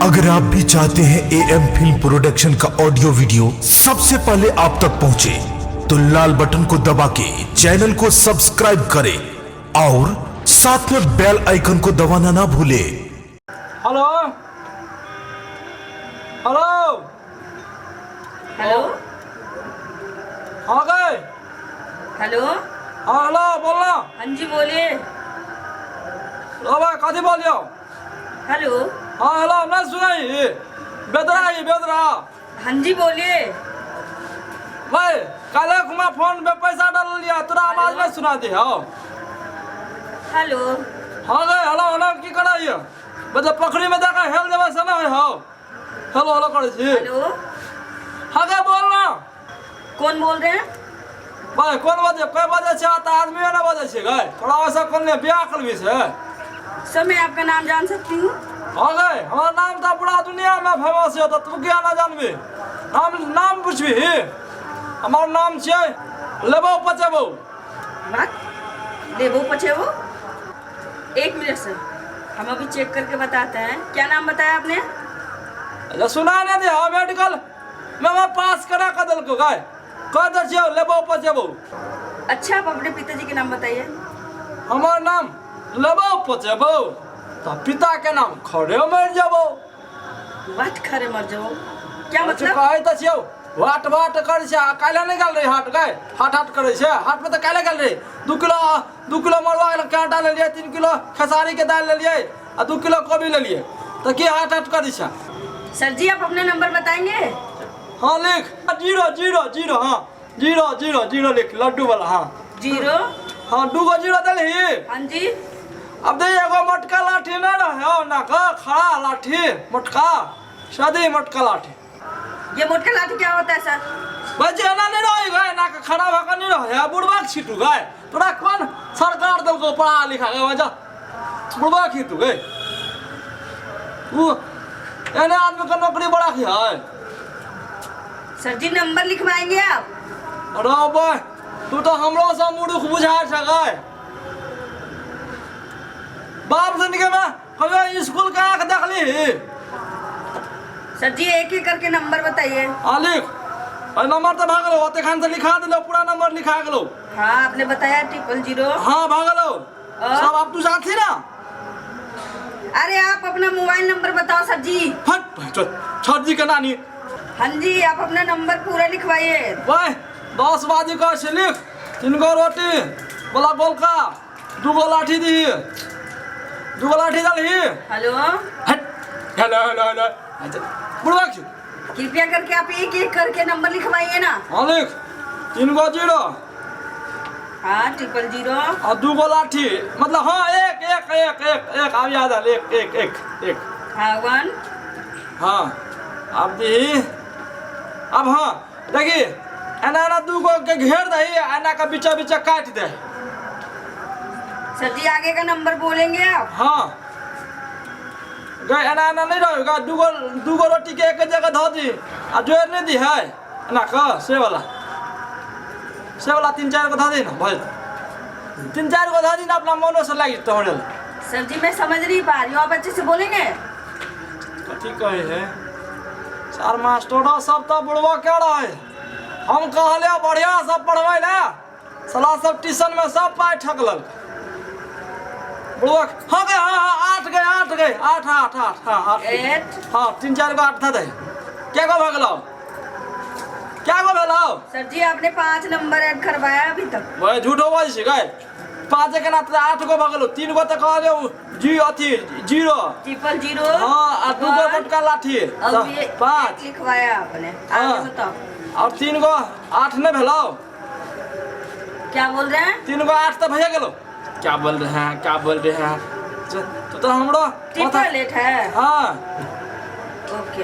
अगर आप भी चाहते हैं एएम फिल्म प्रोडक्शन का ऑडियो वीडियो सबसे पहले आप तक पहुंचे तो लाल बटन को दबा के चैनल को सब्सक्राइब करें और साथ में बेल आइकन को दबाना ना भूले। हेलो हेलो हेलो हाँ गए हेलो हाँ हेलो बोलना हाँ जी बोलिए। भाई कथी बोलियो हेलो हाँ हेलो मैं सुनाई बेदरा हाँ जी बोलिए। भाई कल मैं फोन में पैसा डाल लिया तोरा आवाज नहीं सुना दी हो। हेलो हाँ गए हेलो हेलो की करा ये मतलब पोखरी में जाकर हेल देवे से ना हो हेलो हेलो करे छी। हेलो हाँ गए बोलना कौन बोल रहे हैं? भाई कौन बजे कोई बजे से आता आदमी ना बजे छे गए थोड़ा वैसा कौन ने ब्याह कर भी से। सर मैं आपका नाम जान सकती हूँ? हाँ गए हमारा नाम था पूरा दुनिया में फेमस है तो तू क्या ना जानबी नाम पूछबी हमारा नाम छे लेबो पचेबो। बात देवो पछेवो। एक मिनट सर हम अभी चेक करके बताते हैं। क्या नाम बताया आपने? अच्छा सुना नहीं दे हाँ मेडिकल मैं पास करा कदल को गए कह दे छियो लेबो पचेबो। अच्छा आप अपने पिताजी के नाम बताइए। हमारा नाम लेबो पचेबो तो पिता के नाम खड़े मर जाबो। वाट खरे मर जाओ क्या मतलब? कहे तो छियो वाट वाट कर छे काले नहीं गल रही हाट गए हाट करे छे हाट में तो काले गल रही 2 किलो मरवा के कांटा ले लिए 3 किलो खेसारी के दाल ले लिए और 2 किलो कोबी ले लिए तो की हाट करी छे। सर जी आप अपना नंबर बताएंगे? हाँ लिख 0 हाँ 0 लिख लड्डू वाला हाँ 0 हाँ 2 गो 0 दे हाँ जी। अब दे एगो मोटका लाठी ना रहे ना का खड़ा लाठी मोटका शादी मोटका लाठी। ये मोटका लाठी क्या होता है सर? बजे ना नहीं रही गए ना का खड़ा भका नहीं रहे बुढ़वा छिटू गए तोरा कौन सरकार दल को पढ़ा लिखा गए वजह बुढ़वा खींचू गए वो एने आदमी का नौकरी बड़ा की है। सर जी नंबर लिखवाएंगे आप? अरे भाई तू तो हमरो से मूर्ख बुझाए छ गए बाप जिंदगी में कभी स्कूल का आंख देख ली। सर जी एक एक करके नंबर बताइए। हाँ लिख नंबर तो भाग लो ओते खान से लिखा दिलो पूरा नंबर लिखा गलो। हाँ आपने बताया 000। हाँ भाग लो सब आप तू साथी ना। अरे आप अपना मोबाइल नंबर बताओ सर जी। हट छठ जी का नानी। हाँ जी आप अपना नंबर पूरा लिखवाइए। भाई 10 बाजी का से लिख 3 गो रोटी बोला गोल का 2 गो लाठी दी 2 गो लाठी डाली। हेलो हट हेलो हेलो हेलो बुढ़वा क्यों कृपया करके आप एक एक करके नंबर लिखवाइए ना। हाँ लिख 3 गो 0 हाँ 000 और 2 गो लाठी मतलब हाँ एक अब याद आ एक हाँ 1 हाँ अब दी अब हाँ देखिए एना 2 गो के घेर दही एना का बीचा काट दे। सर जी आगे का नंबर बोलेंगे आप? हाँ गए एना नहीं रहेगा 2 गो रोटी के एक जगह धो दी आ जोड़ नहीं दी है एना का से वाला 3-4 को धो दी ना भाई 3-4 को धो दी ना अपना मनो से लगी तो होने। सर जी मैं समझ नहीं पा रही हूँ आप अच्छे से बोलेंगे? ठीक कहे है सर मास्टर सब तो बुढ़वा क्या रहा है हम कहले बढ़िया सब पढ़वे ना सलाह सब ट्यूशन में सब पाए ठकल बुढ़वा हाँ गए हाँ 8 गए 8 हाँ 3-4 को 8 था दे क्या को भगलो क्या को भेलो? सर जी आपने 5 नंबर ऐड करवाया अभी तक। भाई झूठो बाजी से गए 5 के ना 8 को भगलो 3 को तो कहले जी अथी 0 000 हाँ 2 गो मोटका लाठी अब ये 5 लिखवाया आपने हाँ। आगे बताओ। और 3 को 8 नहीं भेलो क्या बोल रहे हैं? 3 को 8 तो भैया गेलो क्या बोल रहे हैं तो हमरो ट्रिपलेट है। हाँ ओके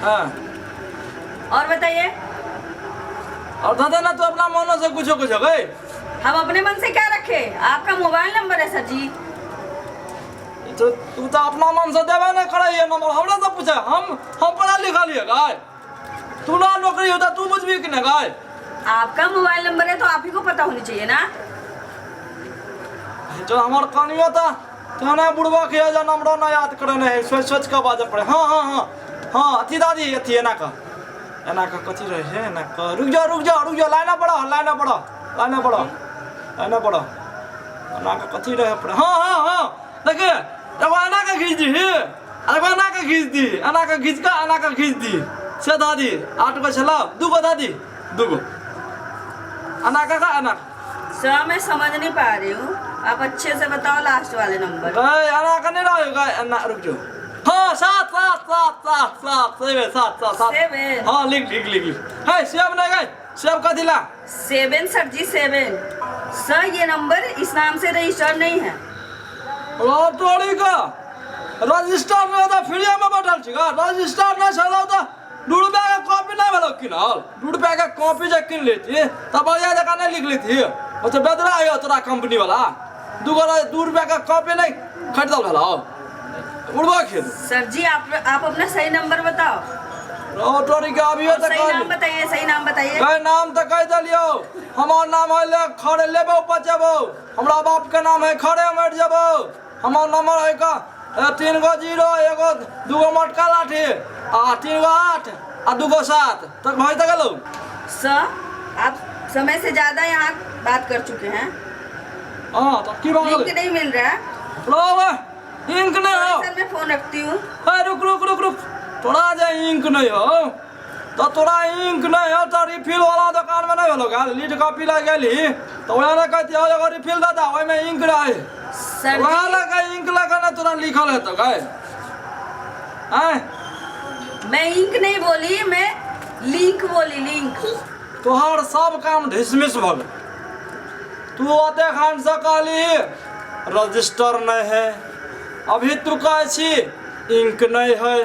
हाँ और बताइए। और दादा ना तो अपना मनो से कुछ गए हम अपने मन से क्या रखे? आपका मोबाइल नंबर है सर जी। तो तू तो अपना मन से देवे नहीं करे ये नंबर हमरा से पूछे हम पढ़ा लिखा लिए गाय तू ना नौकरी होता तू बुझबी कि ना गाय। आपका मोबाइल नंबर है तो आप ही को पता होनी चाहिए ना। जो हमार कहानियों था तना बुढ़वा के जा नंबर ना याद करे नहीं सोच सोच के बाजे पड़े हाँ हाँ हाँ हाँ अथी दादी अथी एना का कथी रहे है एना का रुक जा लाइना पड़ा एना का कथी रहे पड़े हाँ हाँ हाँ देखिए एगो एना का खींच दी एगो एना का खींच दी एना का खींच दी से दादी 8 गो छला 2 गो दादी 2 गो एना का सर मैं समझ नहीं पा रही हूँ, आप अच्छे से बताओ लास्ट वाले नंबर। एना का नहीं रहेगा एना रुक जाओ हाँ 7 हाँ लिख है सेब नहीं गए सेब का दिला 7 सर जी 7। सर ये नंबर इस नाम से रजिस्टर्ड नहीं है। लॉटरी का रजिस्टर में तो फ्री में बैठल छी का रजिस्टर नहीं छला तो 2 रुपया का कॉपी नहीं भेलो किनल 2 रुपया का कॉपी जे किन लेती तब बढ़िया जगह नहीं लिख लेती वो तो बेदरा है तोरा कंपनी वाला 2 रुपया का कॉपी नहीं खरीदल भेलो उड़वा खेल। सर जी आप अपना सही नंबर बताओ। लॉटरी का अभी तो सही नाम बताइए। कई नाम तो कह दिलियो हमार नाम है ले खड़े लेबो पचेबो हमरा बाप के नाम है खड़े मर जेबो हमार नंबर है का 3 गो 0 एगो 2 गो मटका लाठी 3 गो 8 2 गो 7 तक भाई तक लो। सर आप समय से ज्यादा यहाँ बात कर चुके हैं। हाँ तो की बात लिंक नहीं मिल रहा है। लो इंक नहीं हो सर मैं फोन रखती हूँ। रुक थोड़ा जा इंक नहीं हो तो तोरा इंक नहीं हो तो रिफिल वाला दुकान में नहीं भेलो का लीड कॉपी लग गेली तो वहाँ ना कहती हो एगो रिफिल दादा ओइ में इंक रहे सर वहाँ लगा इंक लगा ना तोरा लिखल है तो गए मैं इंक नहीं बोली मैं लिंक बोली लिंक। तोहर सब काम ढिसमिस भल तू अते खान से कहली रजिस्टर नहीं है अभी तू कहे छी इंक नहीं है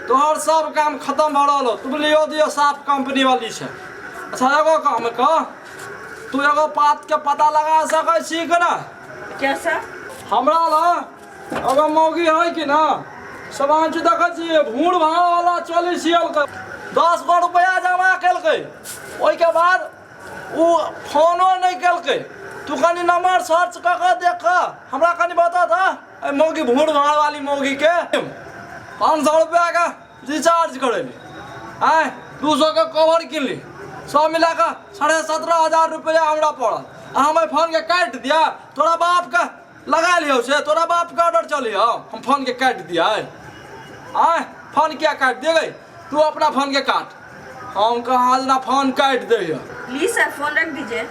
तोहर सब काम खत्म भ रहा तू लियो दियो साफ कंपनी वाली से। अच्छा एगो काम कह तू एगो बात के पता लगा सकै छी कि ना क्या सर हमरा ला एगो मौगी है कि ना समाज देखै छी भूड़ भाड़ वाला 40 के 10 गो रुपया जमा केलकै ओइ के बाद वो फोनो नहीं केलकै तू कनी नंबर सर्च क के देख हमरा कनी बता था मौगी भूड़ भाड़ वाली मौगी के 500 रुपया का रिचार्ज करेली 200 का कवर किन ली सब मिला कर 17,500 रुपया हमरा पड़ल हमें फोन के काट दिया तोरा बाप का लगा लियो से तोरा बाप का ऑर्डर चलियो हम फोन के काट दिया फोन क्या काट दे गई तू अपना फोन के काट हम कहा ना फोन काट दे प्लीज सर फोन रख दीजिए।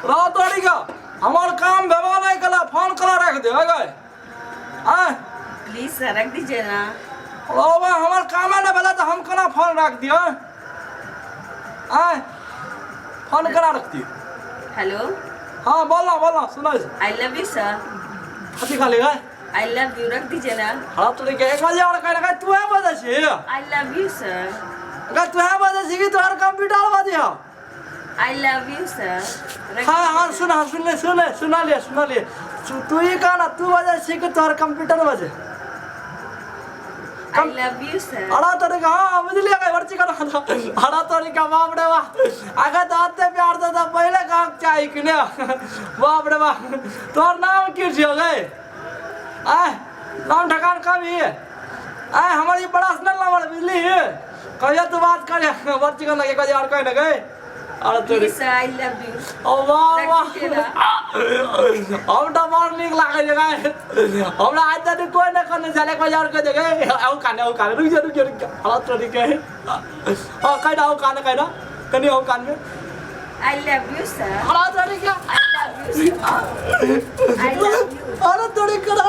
रहो तोड़ी का हमार काम भेबा नहीं कला फोन कला रख दे गए प्लीज सर रख दीजिए ना। हमार काम है ना बोला तो हम कना फोन रख दियो फोन करा रख दियो। हेलो हाँ बोलना सुना आई लव यू सर। कथी खा लेगा आई लव यू रख दीजिए ना। हाँ तो लेके 1 बजे और कहना तू है बजे छी आई लव यू सर। अगर तू है बजे छी कि तोहर कंप्यूटर बजे हो आई लव यू सर। हाँ सुना ले तू ही कहना तू बजे छी कि तोहर कंप्यूटर बजे आई लव यू सर। अड़ा तोरी का हाँ बुझली है वर्ची करना था अड़ा तोरी का बाप रे वाह अगर तो आते प्यार तो पहले काम चाहिए कि ना बाप रे वाह तोर नाम क्यों छियो गए नाम ठकान कम ही है हमारी पर्सनल नंबर बुझली है कहिया तू बात करे वर्ची करना के और कह ना गए अरे तोरी आई लव यू। ओ वाह हम तो मार निक लागे जगह हमरा आज तक कोई ना करने चले कोई और के जगह औ काने रुक जा हालत तोरी के हां कह ना कहना कनी औ कान में आई लव यू सर। हालत तोरी के I love you. I love you. अरे तोरी करा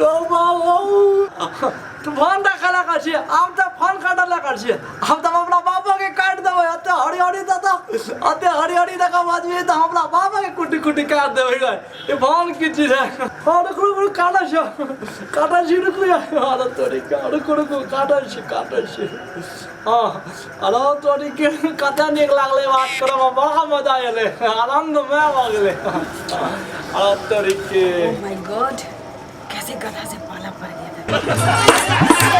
ओ वाह तू फोन रखला कर छी हम तो फोन काटला कर छी हम तो अपना बाबा के काट देबे अते हरी दादा अते हरी दादा बाजबे तो हमरा बाबा के कुटी काट देबे गए ये फोन की चीज है और रुक काटा छी रुक या अरे तोरी का रुक काटा छी हां अरे तोरी के कते निक लागले बात करे में बड़ा मजा आले आनंद में आ गेले अरे तोरी के ओह माय गॉड कैसे गधा से पाला पड़ गया था।